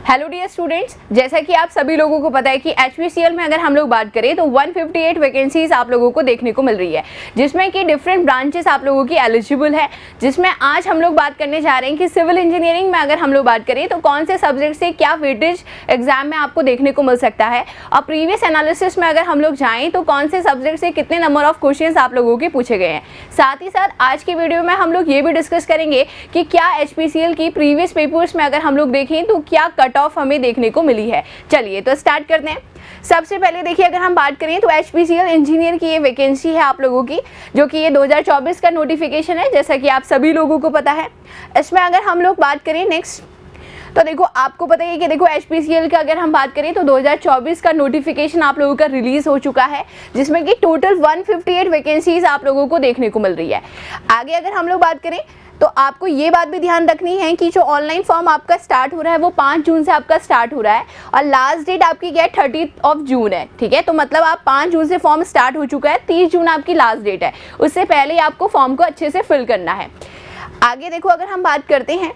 Hello dear students, जैसा कि आप सभी लोगों को पता है कि HPCL में अगर हम लोग बात करें तो 158 वैकेंसीज आप लोगों को देखने को मिल रही है, जिसमें कि डिफरेंट ब्रांचेस आप लोगों की एलिजिबल है। जिसमें आज हम लोग बात करने जा रहे हैं कि सिविल इंजीनियरिंग में अगर हम लोग बात करें तो कौन से सब्जेक्ट से क्या वेटेज एग्जाम में आपको देखने को मिल सकता है, और प्रीवियस एनालिसिस में अगर हम लोग जाएँ तो कौन से सब्जेक्ट से कितने नंबर ऑफ क्वेश्चन आप लोगों के पूछे गए हैं। साथ ही साथ आज की वीडियो में हम लोग ये भी डिस्कस करेंगे कि क्या HPCL की प्रीवियस पेपर्स में अगर हम लोग देखें तो क्या कट ऑफ हमें देखने को मिली है। चलिए तो स्टार्ट करते हैं। सबसे पहले देखिए, अगर हम बात करें तो HPCL इंजीनियर की ये वैकेंसी है आप लोगों की, जो कि ये 2024 का नोटिफिकेशन है, जैसा कि आप सभी लोगों को पता है। इसमें अगर हम लोग बात करें नेक्स्ट, तो देखो आपको पता है कि देखो HPCL का अगर हम बात करें तो 2024 का नोटिफिकेशन आप लोगों का रिलीज हो चुका है, जिसमें कि टोटल 158 वैकेंसीज आप लोगों को देखने को मिल रही है। आगे अगर हम लोग बात करें तो आपको ये बात भी ध्यान रखनी है कि जो ऑनलाइन फॉर्म आपका स्टार्ट हो रहा है वो 5 जून से आपका स्टार्ट हो रहा है, और लास्ट डेट आपकी क्या है 30 जून है। ठीक है, तो मतलब आप 5 जून से फॉर्म स्टार्ट हो चुका है, 30 जून आपकी लास्ट डेट है। उससे पहले ही आपको फॉर्म को अच्छे से फिल करना है। आगे देखो अगर हम बात करते हैं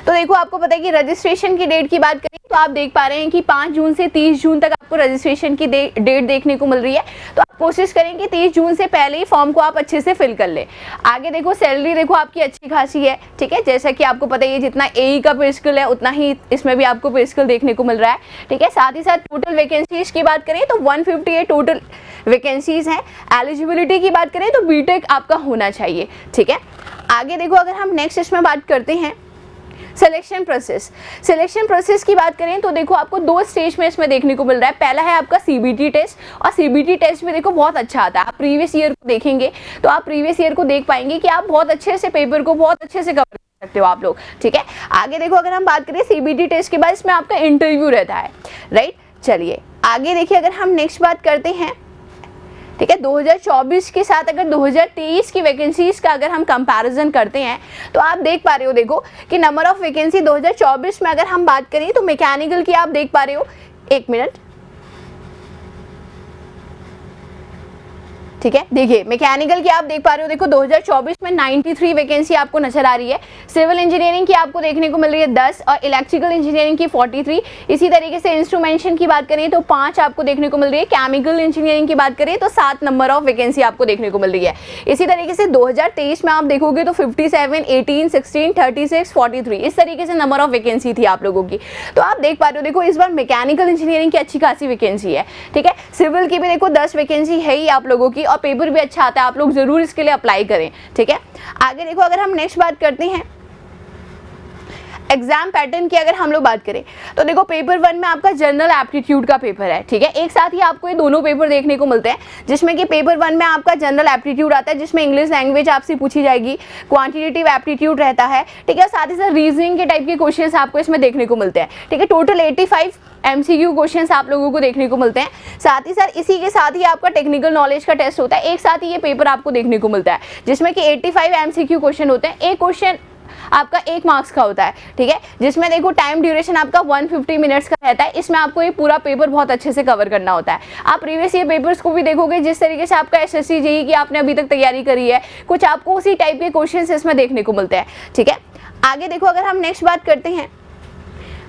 तो देखो आपको पता है कि रजिस्ट्रेशन की डेट की बात करें तो आप देख पा रहे हैं कि 5 जून से 30 जून तक आपको रजिस्ट्रेशन की डेट देखने को मिल रही है। तो आप कोशिश करें कि 30 जून से पहले ही फॉर्म को आप अच्छे से फिल कर ले। आगे देखो सैलरी देखो आपकी अच्छी खासी है। ठीक है, जैसा कि आपको पता है जितना AE का पे स्केल है उतना ही इसमें भी आपको पे स्केल देखने को मिल रहा है। ठीक है, साथ ही साथ टोटल वैकेंसीज की बात करें तो 158 टोटल वैकेंसीज हैं। एलिजिबिलिटी की बात करें तो BTech आपका होना चाहिए। ठीक है, आगे देखो अगर हम नेक्स्ट इसमें बात करते हैं सिलेक्शन प्रोसेस की बात करें तो देखो आपको 2 स्टेज में इसमें देखने को मिल रहा है। पहला है आपका CBT टेस्ट, और CBT टेस्ट में देखो बहुत अच्छा आता है। आप प्रीवियस ईयर को देखेंगे तो आप प्रीवियस ईयर को देख पाएंगे कि आप बहुत अच्छे से पेपर को बहुत अच्छे से कवर कर सकते हो आप लोग। ठीक है, आगे देखो अगर हम बात करें CBT टेस्ट के बाद इसमें आपका इंटरव्यू रहता है, राइट। चलिए आगे देखिए, अगर हम नेक्स्ट बात करते हैं, ठीक है, 2024 के साथ अगर 2023 की वैकेंसीज का अगर हम कंपैरिजन करते हैं तो आप देख पा रहे हो देखो कि नंबर ऑफ वैकेंसी 2024 में अगर हम बात करें तो मैकेनिकल की आप देख पा रहे हो, एक मिनट, ठीक है, देखिए मैकेनिकल की आप देख पा रहे हो देखो 2024 में 93 वैकेंसी आपको नजर आ रही है। सिविल इंजीनियरिंग की आपको देखने को मिल रही है 10, और इलेक्ट्रिकल इंजीनियरिंग की 43। इसी तरीके से इंस्ट्रूमेंटेशन की बात करें तो 5 आपको देखने को मिल रही है। केमिकल इंजीनियरिंग की बात करें तो 7 नंबर ऑफ वैकेंसी आपको देखने को मिल रही है। इसी तरीके से 2023 में आप देखोगे तो 57, 18, 16, 36, 43 इस तरीके से नंबर ऑफ वैकेंसी थी आप लोगों की। तो आप देख पा रहे हो देखो इस बार मैकेनिकल इंजीनियरिंग की अच्छी खासी वैकेंसी है। ठीक है, सिविल की भी देखो 10 वैकेंसी है ही आप लोगों की, और पेपर भी अच्छा आता है, आप लोग जरूर इसके लिए अप्लाई करें। ठीक है, आगे देखो अगर हम नेक्स्ट बात करते हैं एग्जाम पैटर्न की, अगर हम लोग बात करें तो देखो पेपर 1 में आपका जनरल एप्टीट्यूड का पेपर है। ठीक है, एक साथ ही आपको ये दोनों पेपर देखने को मिलते हैं, जिसमें कि पेपर 1 में आपका जनरल एप्टीट्यूड आता है, जिसमें इंग्लिश लैंग्वेज आपसे पूछी जाएगी, क्वांटिटेटिव एप्टीट्यूड रहता है। ठीक है, साथ ही साथ रीजनिंग के टाइप के क्वेश्चंस आपको इसमें देखने को मिलते हैं। ठीक है, टोटल 85 MCQ क्वेश्चंस आप लोगों को देखने को मिलते हैं। साथ ही साथ इसी के साथ ही आपका टेक्निकल नॉलेज का टेस्ट होता है, एक साथ ही ये पेपर आपको देखने को मिलता है, जिसमें कि 85 MCQ क्वेश्चन होते हैं। एक क्वेश्चन आपका 1 मार्क्स का होता है। ठीक है, जिसमें देखो टाइम ड्यूरेशन आपका 150 मिनट्स का रहता है। इसमें आपको ये पूरा पेपर बहुत अच्छे से कवर करना होता है। आप प्रीवियस ईयर पेपर्स को भी देखोगे, जिस तरीके से आपका SSC JEE की आपने अभी तक तैयारी करी है, कुछ आपको उसी टाइप के क्वेश्चंस इसमें देखने को मिलते हैं। ठीक है, आगे देखो अगर हम नेक्स्ट बात करते हैं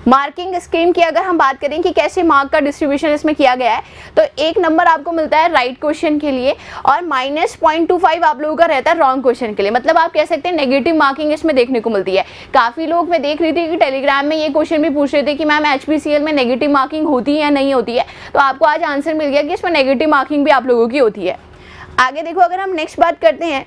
मार्किंग स्कीम की, अगर हम बात करें कि कैसे मार्क का डिस्ट्रीब्यूशन इसमें किया गया है, तो 1 नंबर आपको मिलता है राइट क्वेश्चन के लिए, और -0.25 आप लोगों का रहता है रॉन्ग क्वेश्चन के लिए। मतलब आप कह सकते हैं नेगेटिव मार्किंग इसमें देखने को मिलती है। काफ़ी लोग मैं देख रही थी कि टेलीग्राम में ये क्वेश्चन भी पूछ रहे थे कि मैम HPCL में नेगेटिव मार्किंग होती है या नहीं होती है, तो आपको आज आंसर मिल गया कि इसमें नेगेटिव मार्किंग भी आप लोगों की होती है। आगे देखो अगर हम नेक्स्ट बात करते हैं,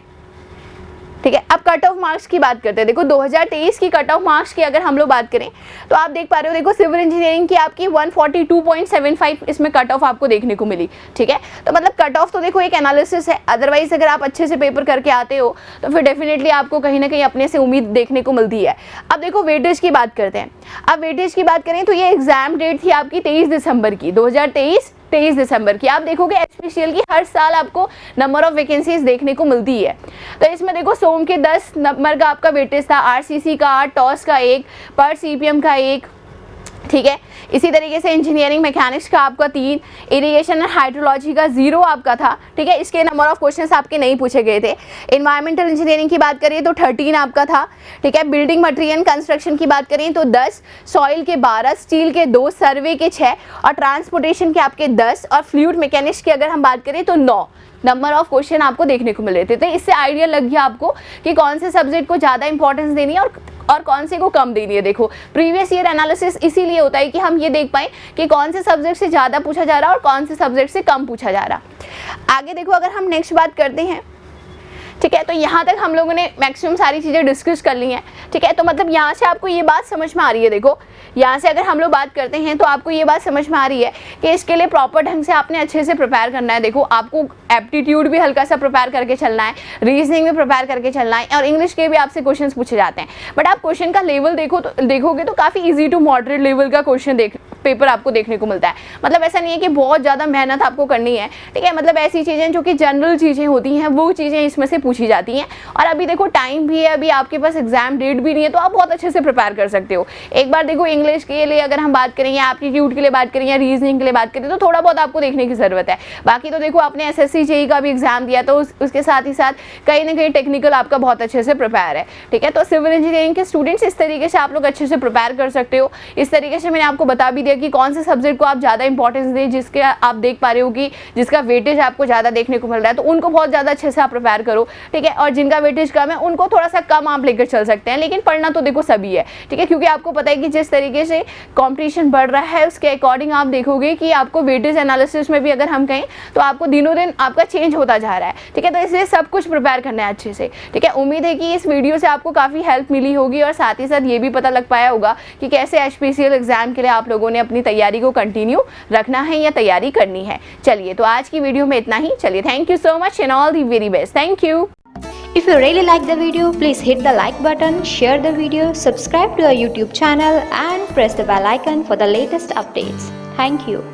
ठीक है, अब कट ऑफ मार्क्स की बात करते हैं। देखो 2023 की कट ऑफ मार्क्स की अगर हम लोग बात करें तो आप देख पा रहे हो देखो सिविल इंजीनियरिंग की आपकी 142.75 इसमें कट ऑफ आपको देखने को मिली। ठीक है, तो मतलब कट ऑफ तो देखो एक एनालिसिस है, अदरवाइज अगर आप अच्छे से पेपर करके आते हो तो फिर डेफिनेटली आपको कहीं ना कहीं अपने से उम्मीद देखने को मिलती है। अब देखो वेटेज की बात करते हैं। अब वेटेज की बात करें तो ये एग्जाम डेट थी आपकी 23 दिसंबर की, 23 दिसंबर की। आप देखोगे HPCL की हर साल आपको नंबर ऑफ वैकेंसीज देखने को मिलती है। तो इसमें देखो सोम के 10 नंबर का आपका वेटेज था, RCC का 8, टॉस का 1, पर CPM का 1, ठीक है। इसी तरीके से इंजीनियरिंग मैकेनिक्स का आपका 3, इरिगेशन एंड हाइड्रोलॉजी का 0 आपका था, ठीक है। इसके नंबर ऑफ क्वेश्चंस आपके नहीं पूछे गए थे। एनवायरमेंटल इंजीनियरिंग की बात करें तो 13 आपका था, ठीक है। बिल्डिंग मटेरियल कंस्ट्रक्शन की बात करें तो 10, सॉइल के 12, स्टील के 2, सर्वे के 6 और ट्रांसपोर्टेशन के आपके 10 और फ्लूइड मैकेनिक्स की अगर हम बात करें तो 9 नंबर ऑफ क्वेश्चन आपको देखने को मिल रहे थे। तो इससे आइडिया लग गया आपको कि कौन से सब्जेक्ट को ज़्यादा इंपॉर्टेंस देनी है और कौन से को कम देनी है। देखो प्रीवियस ईयर एनालिसिस इसीलिए होता है कि हम ये देख पाएँ कि कौन से सब्जेक्ट से ज़्यादा पूछा जा रहा है और कौन से सब्जेक्ट से कम पूछा जा रहा। आगे देखो अगर हम नेक्स्ट बात करते हैं, ठीक है, तो यहाँ तक हम लोगों ने मैक्सिमम सारी चीज़ें डिस्कस कर ली हैं, ठीक है। तो मतलब यहाँ से आपको ये बात समझ में आ रही है, देखो यहाँ से अगर हम लोग बात करते हैं तो आपको ये बात समझ में आ रही है कि इसके लिए प्रॉपर ढंग से आपने अच्छे से प्रिपेयर करना है। देखो आपको एप्टीट्यूड भी हल्का सा प्रिपेयर करके चलना है, रीजनिंग भी प्रिपेयर करके चलना है और इंग्लिश के भी आपसे क्वेश्चंस पूछे जाते हैं। बट आप क्वेश्चन का लेवल देखोगे तो काफ़ी ईजी टू मॉडरेट लेवल का क्वेश्चन पेपर आपको देखने को मिलता है। मतलब ऐसा नहीं है कि बहुत ज़्यादा मेहनत आपको करनी है, ठीक है। मतलब ऐसी चीज़ें जो कि जनरल चीज़ें होती हैं वो चीज़ें इसमें से पूछी जाती हैं। और अभी देखो टाइम भी है, अभी आपके पास एग्जाम डेट भी नहीं है, तो आप बहुत अच्छे से प्रिपेयर कर सकते हो। एक बार देखो इंग्लिश के लिए अगर हम बात करें या एप्टीट्यूड के लिए बात करें या रीजनिंग के लिए बात करें तो थोड़ा बहुत आपको देखने की ज़रूरत है। बाकी तो देखो आपने SSC JEE का भी एग्जाम दिया तो उसके साथ ही साथ कहीं ना कहीं टेक्निकल आपका बहुत अच्छे से प्रिपेयर है, ठीक है। तो सिविल इंजीनियरिंग के स्टूडेंट्स इस तरीके से आप लोग अच्छे से प्रिपेयर कर सकते हो। इस तरीके से मैंने आपको बता भी दिया कि कौन से सब्जेक्ट को आप ज़्यादा इंपॉर्टेंस दें, जिसके आप देख पा रहे हो कि जिसका वेटेज आपको ज़्यादा देखने को मिल रहा है, तो उनको बहुत ज़्यादा अच्छे से आप प्रिपेयर करो, ठीक है। और जिनका वेटेज कम है उनको थोड़ा सा कम आप लेकर चल सकते हैं, लेकिन पढ़ना तो देखो सभी है, ठीक है। क्योंकि आपको पता है कि जिस तरीके से कंपटीशन बढ़ रहा है उसके अकॉर्डिंग आप देखोगे कि आपको वेटेज एनालिसिस में भी अगर हम कहें तो आपको दिनों दिन आपका चेंज होता जा रहा है, ठीक है। तो इसलिए सब कुछ प्रिपेयर करना है अच्छे से, ठीक है। उम्मीद है कि इस वीडियो से आपको काफ़ी हेल्प मिली होगी और साथ ही साथ ये भी पता लग पाया होगा कि कैसे HPCL एग्जाम के लिए आप लोगों ने अपनी तैयारी को कंटिन्यू रखना है या तैयारी करनी है। चलिए तो आज की वीडियो में इतना ही। चलिए thank you so much and all the very best. Thank you. If you really like the video, please hit the like button, share the video, subscribe to our YouTube channel and press the bell icon for the latest updates. Thank you.